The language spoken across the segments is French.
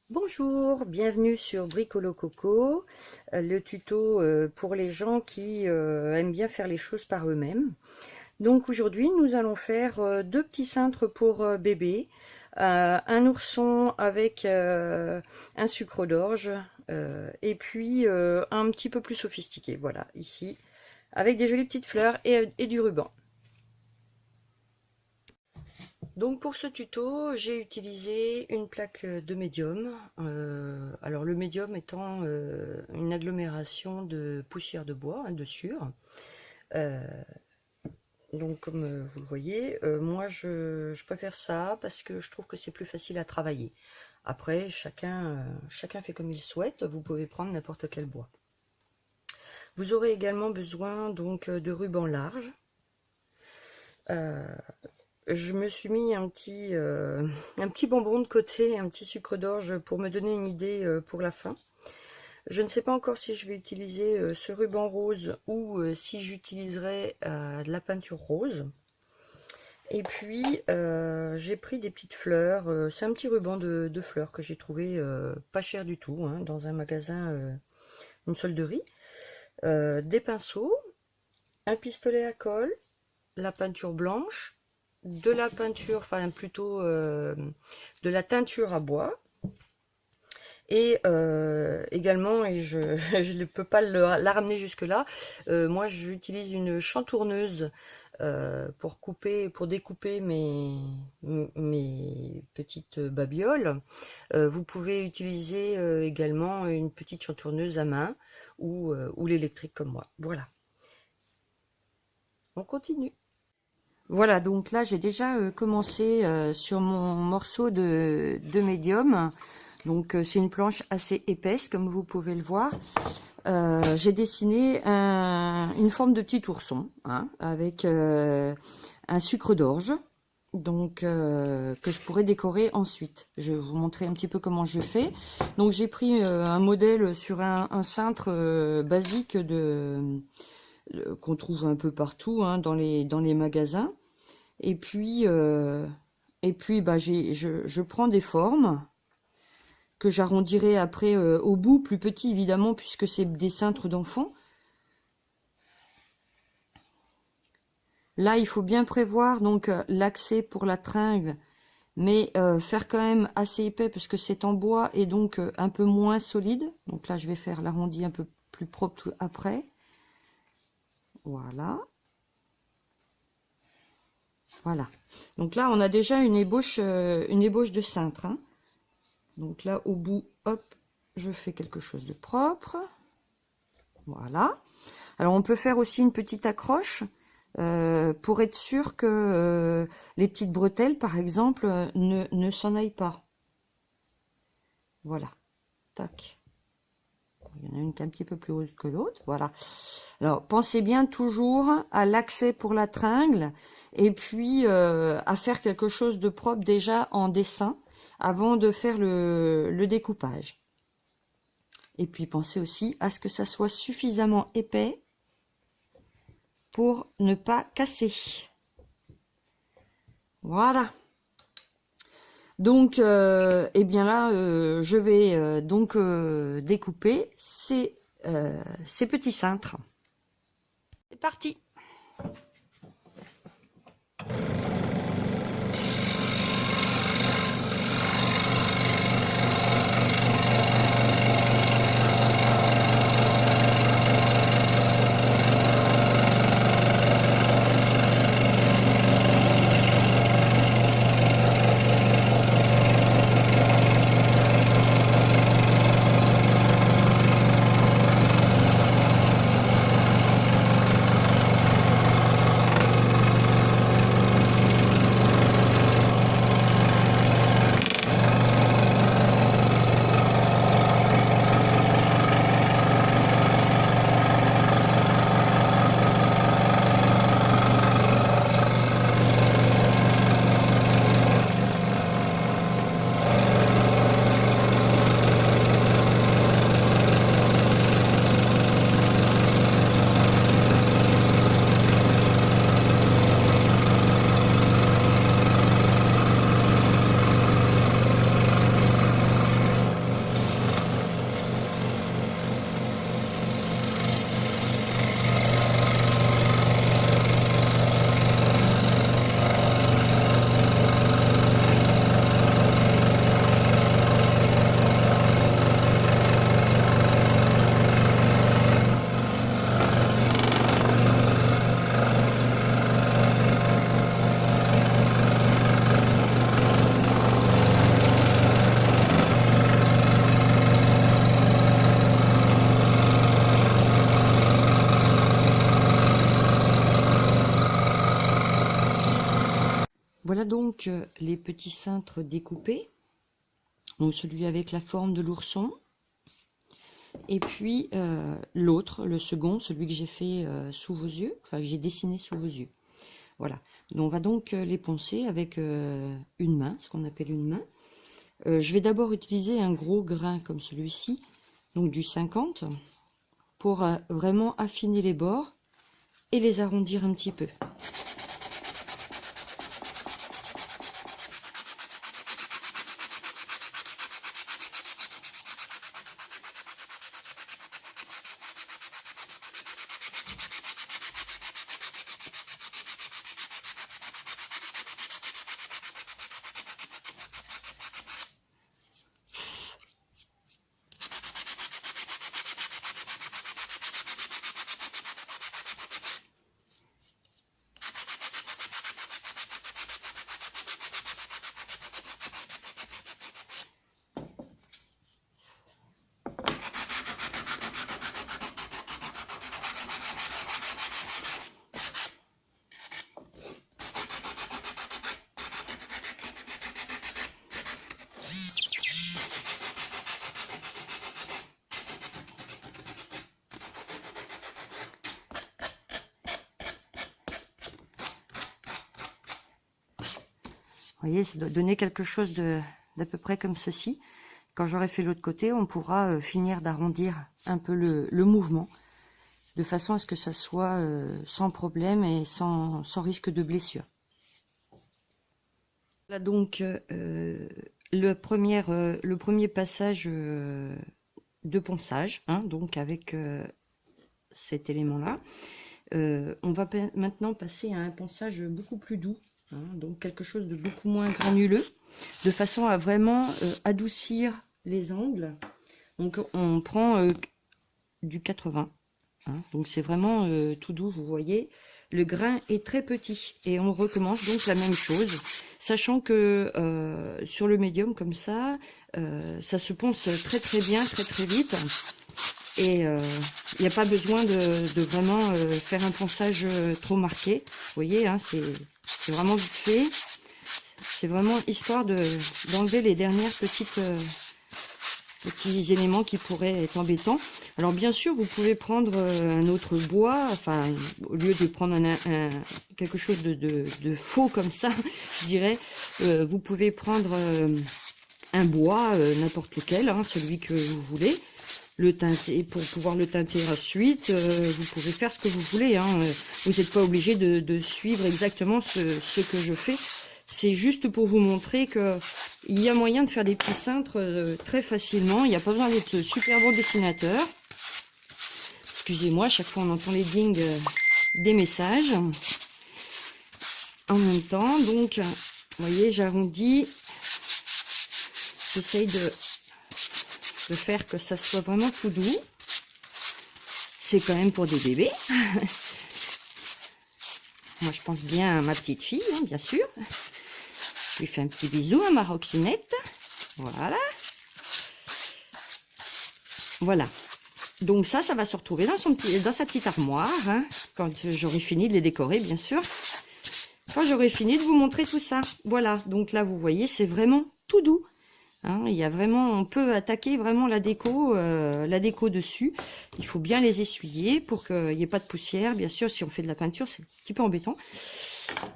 Bonjour, bienvenue sur Bricolo Coco, le tuto pour les gens qui aiment bien faire les choses par eux-mêmes. Donc aujourd'hui nous allons faire deux petits cintres pour bébé, un ourson avec un sucre d'orge et puis un petit peu plus sophistiqué, voilà, ici, avec des jolies petites fleurs et du ruban. Donc pour ce tuto, j'ai utilisé une plaque de médium. Alors le médium étant une agglomération de poussière de bois, de sur. Donc comme vous le voyez, moi je préfère ça parce que je trouve que c'est plus facile à travailler. Après, chacun fait comme il souhaite, vous pouvez prendre n'importe quel bois. Vous aurez également besoin donc de ruban large. Je me suis mis un petit bonbon de côté, un petit sucre d'orge pour me donner une idée pour la fin. Je ne sais pas encore si je vais utiliser ce ruban rose ou si j'utiliserai de la peinture rose. Et puis j'ai pris des petites fleurs, c'est un petit ruban de fleurs que j'ai trouvé pas cher du tout, hein, dans un magasin, une solderie. Des pinceaux, un pistolet à colle, la peinture blanche, de la peinture, enfin plutôt de la teinture à bois, et également, et je ne peux pas la ramener jusque là, moi j'utilise une chantourneuse pour découper mes petites babioles. Vous pouvez utiliser également une petite chantourneuse à main ou l'électrique comme moi. Voilà, on continue. Voilà, donc là j'ai déjà commencé sur mon morceau de médium. Donc c'est une planche assez épaisse comme vous pouvez le voir. J'ai dessiné une forme de petit ourson, hein, avec un sucre d'orge, donc que je pourrais décorer ensuite. Je vais vous montrer un petit peu comment je fais. Donc j'ai pris un modèle sur un cintre basique qu'on trouve un peu partout, hein, dans les magasins. Et puis bah, je prends des formes que j'arrondirai après au bout, plus petit évidemment, puisque c'est des cintres d'enfants. Là, il faut bien prévoir donc l'accès pour la tringle, mais faire quand même assez épais parce que c'est en bois et donc un peu moins solide. Donc là, je vais faire l'arrondi un peu plus propre après. Voilà. Voilà. Donc là, on a déjà une ébauche de cintre, hein. Donc là, au bout, hop, je fais quelque chose de propre. Voilà. Alors, on peut faire aussi une petite accroche pour être sûr que les petites bretelles, par exemple, ne s'en aillent pas. Voilà. Tac. Il y en a une qui est un petit peu plus haute que l'autre. Voilà. Alors, pensez bien toujours à l'accès pour la tringle et puis à faire quelque chose de propre déjà en dessin avant de faire le découpage. Et puis pensez aussi à ce que ça soit suffisamment épais pour ne pas casser. Voilà. Donc, eh bien là, je vais donc découper ces petits cintres. C'est parti! donc les petits cintres découpés. Donc celui avec la forme de l'ourson. Et puis l'autre, le second, celui que j'ai fait sous vos yeux, enfin que j'ai dessiné sous vos yeux. Voilà. Donc, on va donc les poncer avec une main, ce qu'on appelle une main. Je vais d'abord utiliser un gros grain comme celui-ci, donc du 50, pour vraiment affiner les bords et les arrondir un petit peu. Vous voyez, ça doit donner quelque chose d'à peu près comme ceci. Quand j'aurai fait l'autre côté, on pourra finir d'arrondir un peu le mouvement, de façon à ce que ça soit sans problème et sans risque de blessure. Là donc le premier passage de ponçage, hein, donc avec cet élément-là. On va maintenant passer à un ponçage beaucoup plus doux. Hein, donc quelque chose de beaucoup moins granuleux, de façon à vraiment adoucir les angles. Donc on prend du 80, hein, donc c'est vraiment tout doux, vous voyez. Le grain est très petit et on recommence donc la même chose, sachant que sur le médium comme ça, ça se ponce très très bien, très très vite. Et il n'y a pas besoin de vraiment faire un ponçage trop marqué. Vous voyez, hein, c'est vraiment vite fait. C'est vraiment histoire d'enlever les dernières petits éléments qui pourraient être embêtants. Alors bien sûr, vous pouvez prendre un autre bois, enfin au lieu de prendre quelque chose de faux comme ça, je dirais, vous pouvez prendre un bois, n'importe lequel, hein, celui que vous voulez. Le teinter, pour pouvoir le teinter ensuite, vous pouvez faire ce que vous voulez, hein. Vous n'êtes pas obligé de suivre exactement ce que je fais. C'est juste pour vous montrer que il y a moyen de faire des petits cintres très facilement. Il n'y a pas besoin d'être super bon dessinateur. Excusez-moi, à chaque fois on entend les dings des messages en même temps. Donc, vous voyez, j'arrondis. J'essaye de faire que ça soit vraiment tout doux. C'est quand même pour des bébés. Moi, je pense bien à ma petite fille, hein, bien sûr. Je lui fais un petit bisou à ma Roxinette. Voilà. Voilà. Donc ça va se retrouver dans sa petite armoire, hein, quand j'aurai fini de les décorer, bien sûr. Quand j'aurai fini de vous montrer tout ça. Voilà. Donc là, vous voyez, c'est vraiment tout doux. Hein, il y a vraiment, on peut attaquer vraiment la déco dessus. Il faut bien les essuyer pour qu'il n'y ait pas de poussière. Bien sûr, si on fait de la peinture, c'est un petit peu embêtant.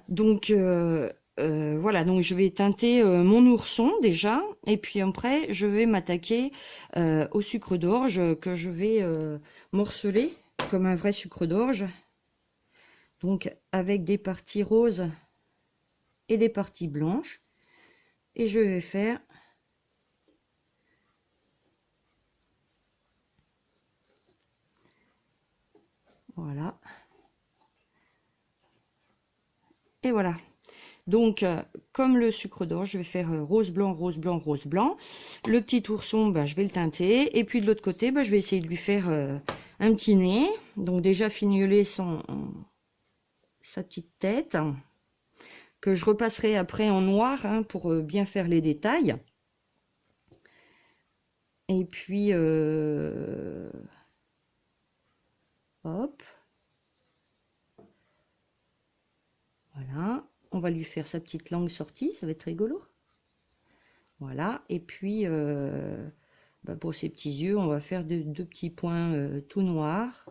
Donc voilà, donc je vais teinter mon ourson déjà, et puis après je vais m'attaquer au sucre d'orge que je vais morceler comme un vrai sucre d'orge. Donc avec des parties roses et des parties blanches, et je vais faire voilà. Et voilà. Donc, comme le sucre d'orge, je vais faire rose, blanc, rose, blanc, rose, blanc. Le petit ourson, ben, je vais le teinter. Et puis de l'autre côté, ben, je vais essayer de lui faire un petit nez. Donc déjà fignoler sa petite tête, que je repasserai après en noir, hein, pour bien faire les détails. Et puis, hop. Voilà. On on va lui faire sa petite langue sortie, ça va être rigolo. Voilà, et puis pour ses petits yeux, on va faire deux petits points tout noirs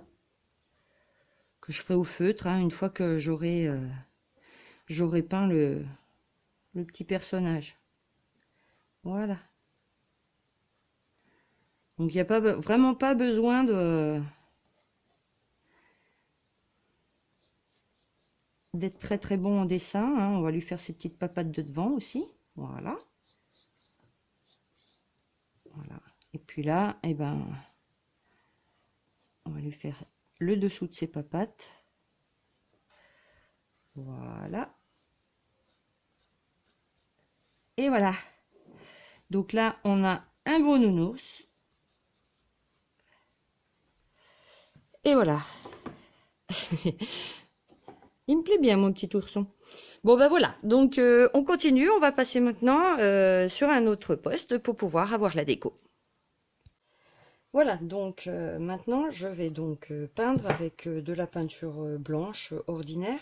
que je ferai au feutre, hein, une fois que j'aurai peint le petit personnage. Voilà. Donc il n'y a pas, vraiment pas besoin d'être très très bon en dessin, hein. On va lui faire ses petites papates de devant aussi. Voilà. Voilà. Et puis là, eh ben, on va lui faire le dessous de ses papates. Voilà. Et voilà. Donc là, on a un gros nounours. Et voilà. Il me plaît bien, mon petit ourson. Bon, ben voilà. Donc, on continue. On va passer maintenant sur un autre poste pour pouvoir avoir la déco. Voilà, donc maintenant, je vais donc peindre avec de la peinture blanche ordinaire.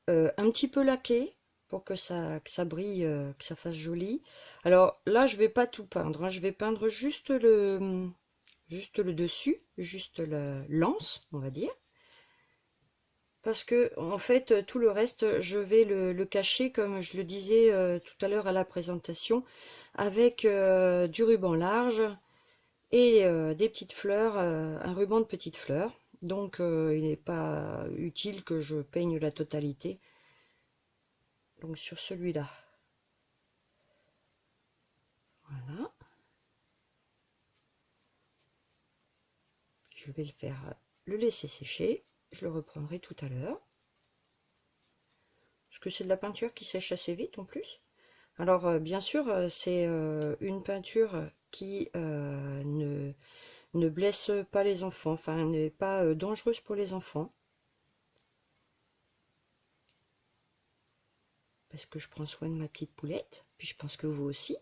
Un petit peu laquée pour que ça brille, que ça fasse joli. Alors là, je vais pas tout peindre, hein. Je vais peindre juste le dessus, juste l'anse, on va dire. Parce que en fait, tout le reste, je vais le cacher, comme je le disais tout à l'heure à la présentation, avec du ruban large et des petites fleurs, un ruban de petites fleurs. Donc il n'est pas utile que je peigne la totalité. Donc sur celui-là. Voilà. Je vais le laisser sécher. Je le reprendrai tout à l'heure. Parce que c'est de la peinture qui sèche assez vite en plus. Alors bien sûr, c'est une peinture qui ne blesse pas les enfants. Enfin, n'est pas dangereuse pour les enfants. Parce que je prends soin de ma petite poulette. Puis je pense que vous aussi.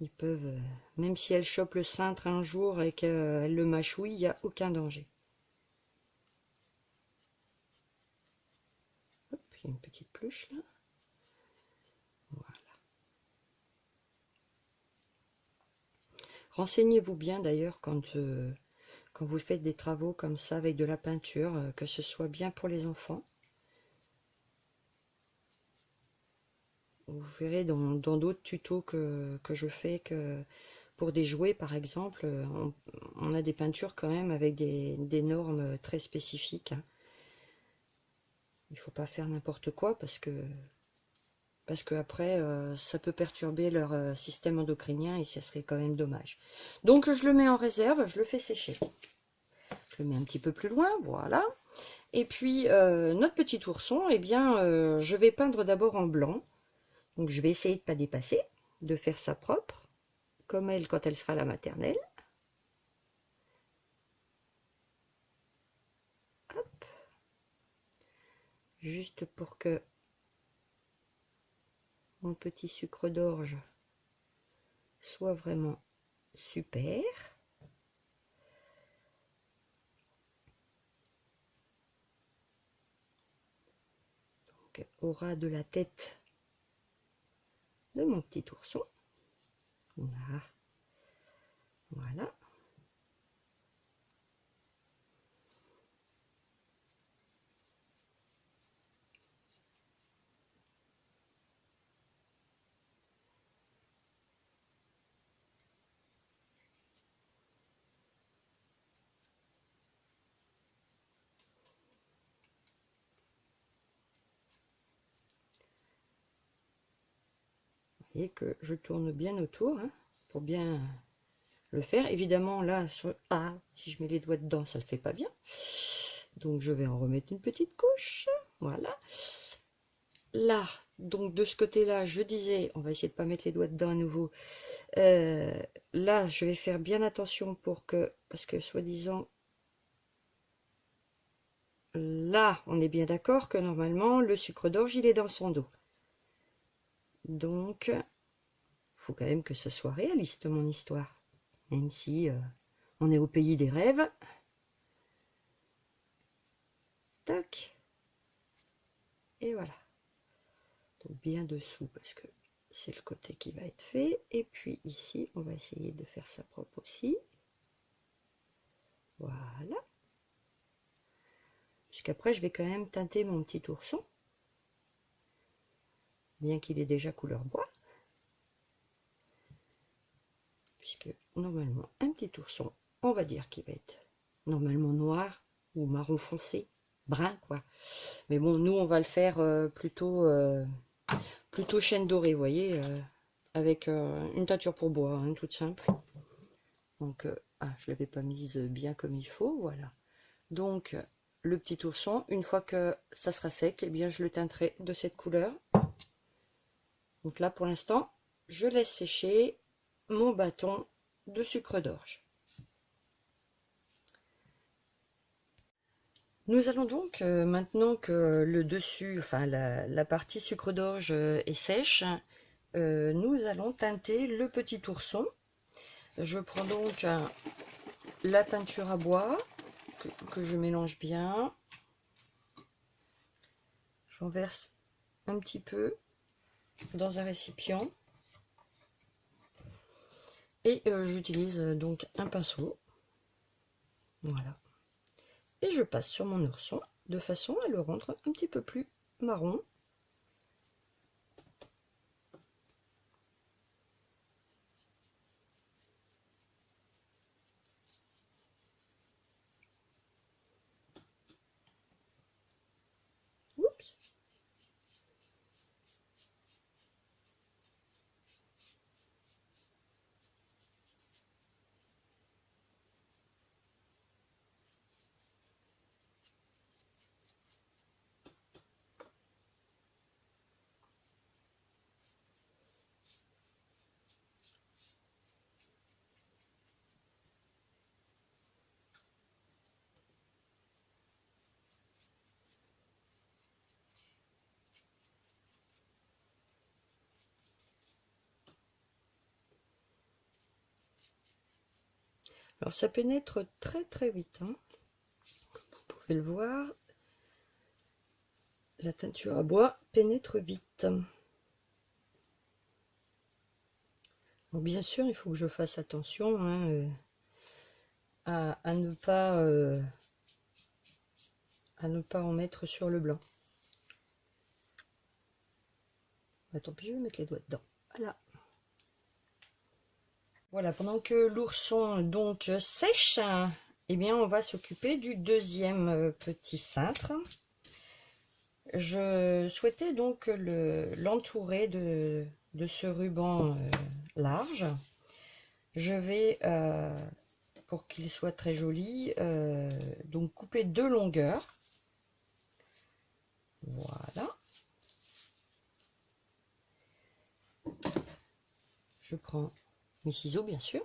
Ils peuvent, même si elle chope le cintre un jour et qu'elle le mâchouille, il n'y a aucun danger. Hop, il y a une petite pluche là. Voilà. Renseignez-vous bien d'ailleurs quand vous faites des travaux comme ça avec de la peinture, que ce soit bien pour les enfants. Vous verrez dans d'autres tutos que je fais que pour des jouets par exemple, on a des peintures quand même avec des normes très spécifiques, hein. Il ne faut pas faire n'importe quoi parce que après ça peut perturber leur système endocrinien et ça serait quand même dommage. Donc je le mets en réserve, je le fais sécher. Je le mets un petit peu plus loin, voilà. Et puis notre petit ourson, eh bien je vais peindre d'abord en blanc. Donc je vais essayer de ne pas dépasser, de faire ça propre, comme elle quand elle sera à la maternelle. Hop. Juste pour que mon petit sucre d'orge soit vraiment super. Donc au ras de la tête de mon petit ourson. Voilà. Voilà. Et que je tourne bien autour, hein, pour bien le faire. Évidemment, là, si je mets les doigts dedans, ça le fait pas bien. Donc, je vais en remettre une petite couche. Voilà. Là, donc de ce côté-là, je disais, on va essayer de pas mettre les doigts dedans à nouveau. Là, je vais faire bien attention parce que soi-disant, là, on est bien d'accord que normalement, le sucre d'orge, il est dans son dos. Donc, faut quand même que ce soit réaliste, mon histoire. Même si on est au pays des rêves. tac, et voilà. Donc bien dessous parce que c'est le côté qui va être fait. Et puis ici, on va essayer de faire ça propre aussi. Voilà. Puisqu'après, je vais quand même teinter mon petit ourson. Bien qu'il est déjà couleur bois. Puisque normalement, un petit ourson, on va dire qu'il va être normalement noir ou marron foncé. Brun, quoi. Mais bon, nous, on va le faire plutôt chêne doré, vous voyez, avec une teinture pour bois, hein, toute simple. Donc, je l'avais pas mise bien comme il faut, voilà. Donc, le petit ourson, une fois que ça sera sec, eh bien, je le teinterai de cette couleur. Donc là, pour l'instant, je laisse sécher mon bâton de sucre d'orge. Nous allons donc, maintenant que le dessus, enfin la partie sucre d'orge est sèche, nous allons teinter le petit ourson. Je prends donc la teinture à bois que je mélange bien. J'en verse un petit peu dans un récipient. Et j'utilise donc un pinceau. Voilà. Et je passe sur mon ourson de façon à le rendre un petit peu plus marron. Oups. Alors ça pénètre très très vite, hein. Comme vous pouvez le voir, la teinture à bois pénètre vite. Donc bien sûr, il faut que je fasse attention, hein, à ne pas en mettre sur le blanc. Bah, tant pis, je vais mettre les doigts dedans. Voilà. Voilà, pendant que l'ourson donc sèche, eh bien on va s'occuper du deuxième petit cintre. Je souhaitais donc l'entourer de ce ruban large. Je vais, pour qu'il soit très joli, donc couper 2 longueurs. Voilà. Je prends mes ciseaux, bien sûr.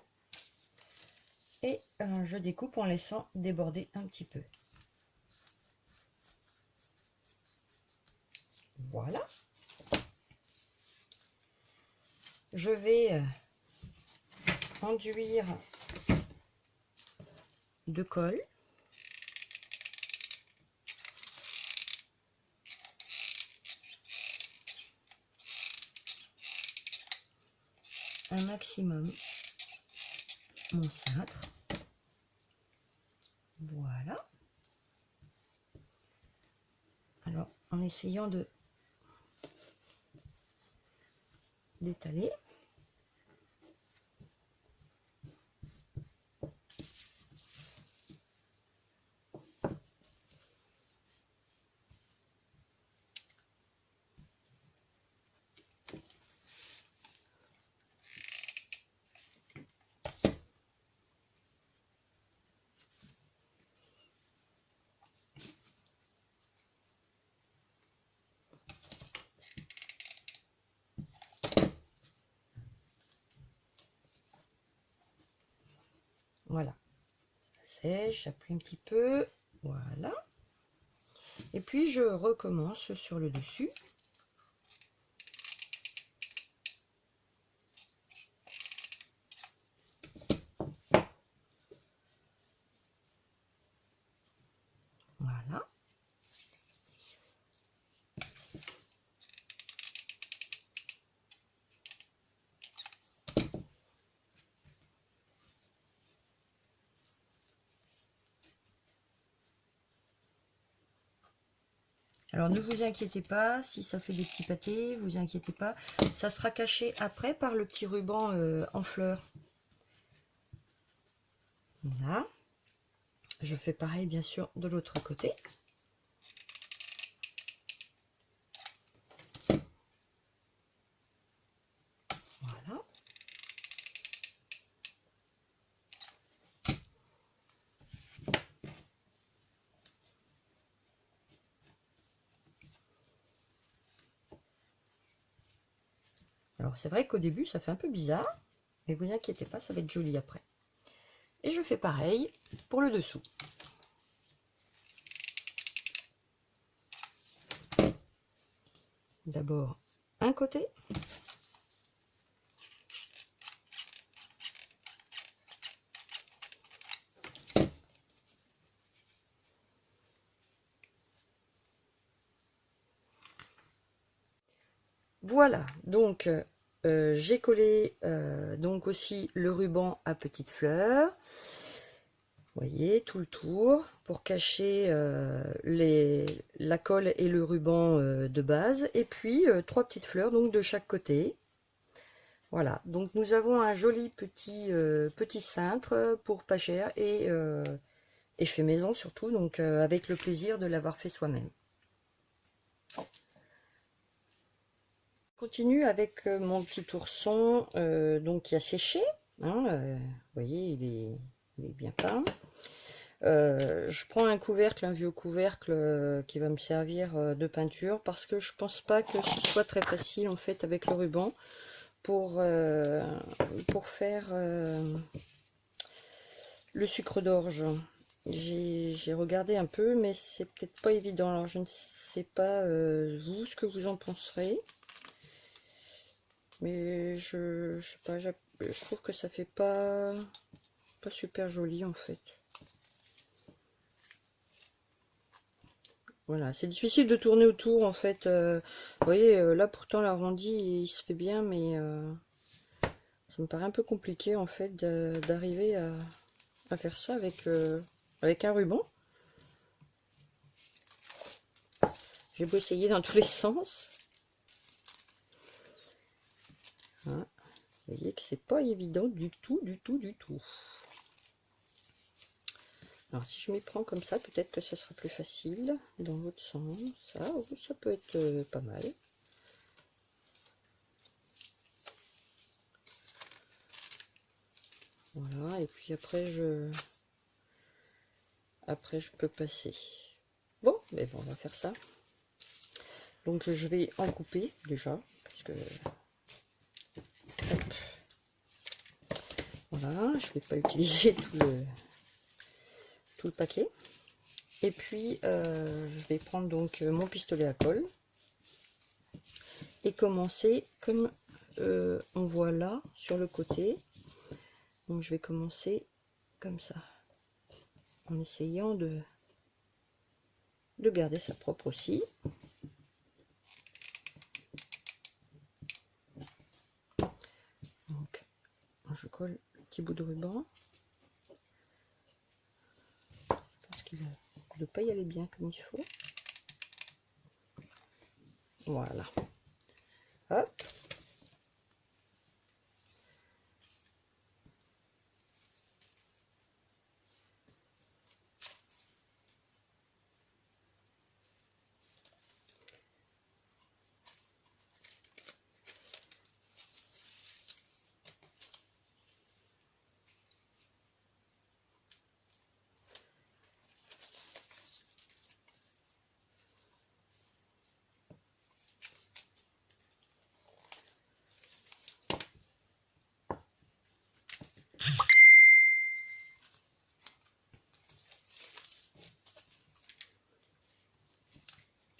Et je découpe en laissant déborder un petit peu. Voilà. Je vais enduire de colle. Un maximum mon cintre. Voilà. Alors, en essayant d'étaler. Voilà. Ça sèche, j'appuie un petit peu. Voilà. Et puis je recommence sur le dessus. Voilà. Alors ne vous inquiétez pas, si ça fait des petits pâtés, vous inquiétez pas, ça sera caché après par le petit ruban en fleurs. Voilà. Je fais pareil bien sûr de l'autre côté. Voilà. Alors c'est vrai qu'au début ça fait un peu bizarre, mais vous inquiétez pas, ça va être joli après. Et je fais pareil pour le dessous. D'abord un côté. Voilà, donc j'ai collé donc aussi le ruban à petites fleurs. Vous voyez, tout le tour pour cacher la colle et le ruban de base. Et puis 3 petites fleurs donc de chaque côté. Voilà, donc nous avons un joli petit cintre pour pas cher et fait maison surtout, donc avec le plaisir de l'avoir fait soi-même. Continue avec mon petit ourson donc qui a séché, hein, vous voyez il est bien peint. Je prends un couvercle, un vieux couvercle qui va me servir de peinture parce que je pense pas que ce soit très facile en fait avec le ruban pour faire le sucre d'orge. J'ai regardé un peu mais c'est peut-être pas évident, alors je ne sais pas vous ce que vous en penserez. Mais je sais pas, je trouve que ça fait pas super joli en fait. Voilà, c'est difficile de tourner autour en fait. Vous voyez, là pourtant l'arrondi il se fait bien, mais ça me paraît un peu compliqué en fait d'arriver à faire ça avec un ruban. J'ai beau essayer dans tous les sens. Hein, vous voyez que c'est pas évident du tout, du tout, du tout. Alors si je m'y prends comme ça, peut-être que ça sera plus facile dans l'autre sens. Ça peut être pas mal. Voilà, et puis après je peux passer. Bon, mais bon, on va faire ça. Donc je vais en couper déjà, parce que hop. Voilà, je vais pas utiliser tout le paquet. Et puis je vais prendre donc mon pistolet à colle et commencer comme on voit là sur le côté. Donc je vais commencer comme ça, en essayant de garder ça propre aussi. Donc je colle le petit bout de ruban. Je pense qu'il ne veut pas y aller bien comme il faut. Voilà. Hop.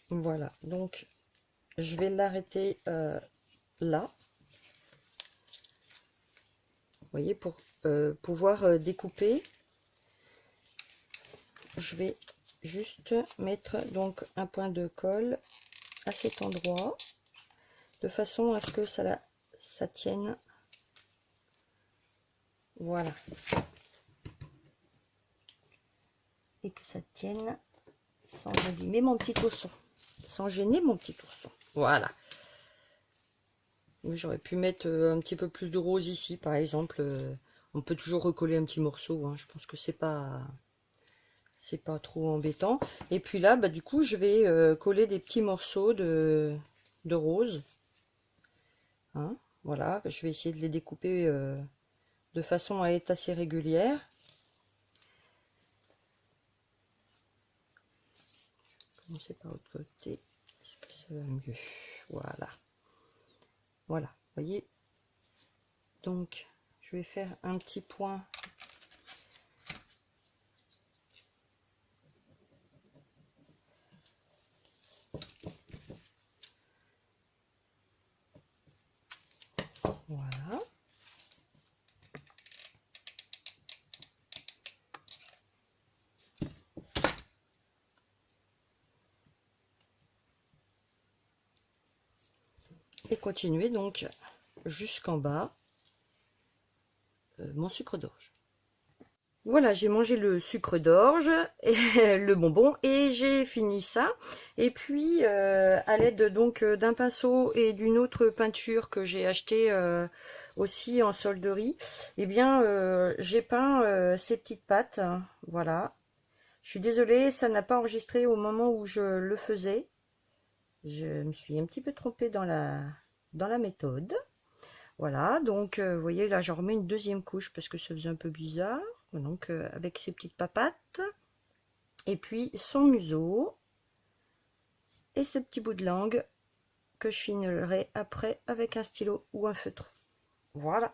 Voilà, donc je vais l'arrêter là. Vous voyez, pour pouvoir découper, je vais juste mettre donc un point de colle à cet endroit, de façon à ce que ça tienne. Voilà. Et que ça tienne sans abîmer mon petit ourson. sans gêner mon petit ourson. Voilà. J'aurais pu mettre un petit peu plus de rose ici, par exemple. On peut toujours recoller un petit morceau, hein. Je pense que c'est pas trop embêtant. Et puis là, bah, du coup, je vais coller des petits morceaux de rose. Hein, voilà, je vais essayer de les découper de façon à être assez régulière. Commencer par l'autre côté. Est-ce que ça va mieux? Voilà. Voilà, vous voyez. Donc, je vais faire un petit point. Voilà. Et continuer donc jusqu'en bas mon sucre d'orge. Voilà, j'ai mangé le sucre d'orge, le bonbon, et j'ai fini ça. Et puis, à l'aide donc d'un pinceau et d'une autre peinture que j'ai acheté aussi en solderie, eh bien, j'ai peint ces petites pattes. Voilà. Je suis désolée, ça n'a pas enregistré au moment où je le faisais. Je me suis un petit peu trompée dans la méthode. Voilà, donc vous voyez, là, j'en remets une deuxième couche parce que ça faisait un peu bizarre. Donc, avec ses petites papates. Et puis, son museau. Et ce petit bout de langue que je finirai après avec un stylo ou un feutre. Voilà.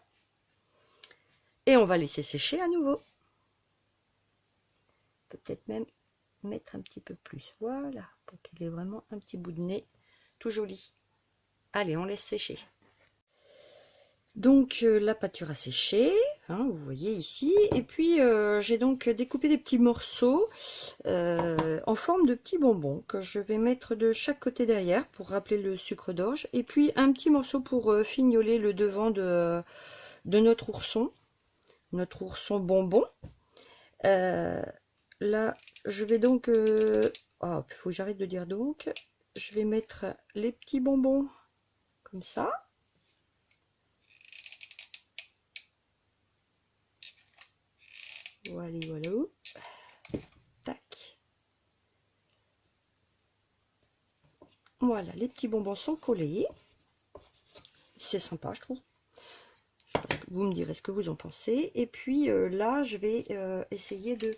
Et on va laisser sécher à nouveau. Peut-être même mettre un petit peu plus. Voilà, pour qu'il ait vraiment un petit bout de nez tout joli. Allez, on laisse sécher. Donc la pâture a séché, hein, vous voyez ici, et puis j'ai donc découpé des petits morceaux en forme de petits bonbons que je vais mettre de chaque côté derrière pour rappeler le sucre d'orge, et puis un petit morceau pour fignoler le devant de notre ourson bonbon. Là je vais donc, oh, il faut que j'arrête de dire donc, je vais mettre les petits bonbons comme ça. Voilà, voilà. Tac. Voilà, les petits bonbons sont collés. C'est sympa, je trouve. Je pense que vous me direz ce que vous en pensez. Et puis là, je vais essayer de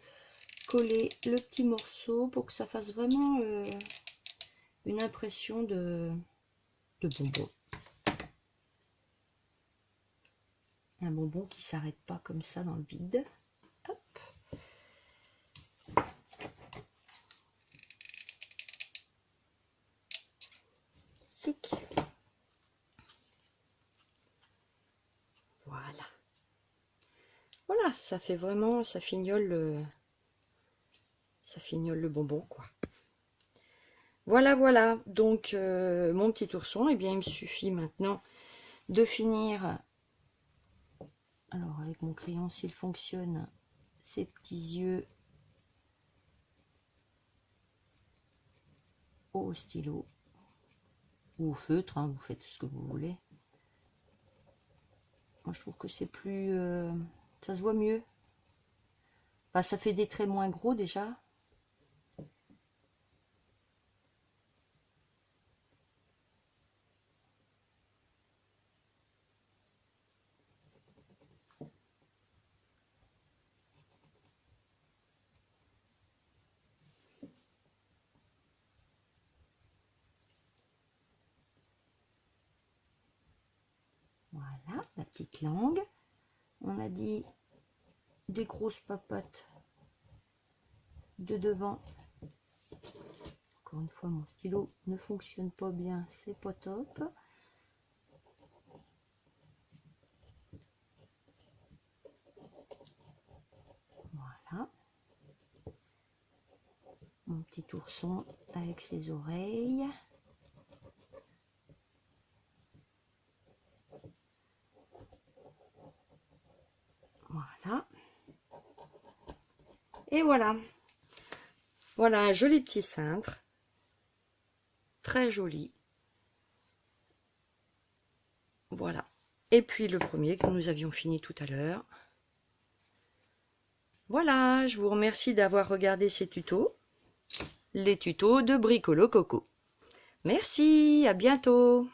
coller le petit morceau pour que ça fasse vraiment une impression de bonbon. Un bonbon qui s'arrête pas comme ça dans le vide. Hop. Tic. Voilà. Voilà, ça fait vraiment, ça fignole le bonbon, quoi. Voilà, voilà. Donc, mon petit ourson, eh bien, il me suffit maintenant de finir. Alors, avec mon crayon, s'il fonctionne, ces petits yeux au stylo ou au feutre, hein, vous faites ce que vous voulez. Moi, je trouve que c'est plus... ça se voit mieux. Enfin, ça fait des traits moins gros déjà. Voilà, la petite langue. On a dit des grosses papates de devant. Encore une fois, mon stylo ne fonctionne pas bien, c'est pas top. Voilà. Mon petit ourson avec ses oreilles. Voilà. Et voilà. Voilà un joli petit cintre. très joli. Voilà. Et puis le premier que nous avions fini tout à l'heure. Voilà, je vous remercie d'avoir regardé ces tutos. Les tutos de Bricolo Coco. Merci, à bientôt.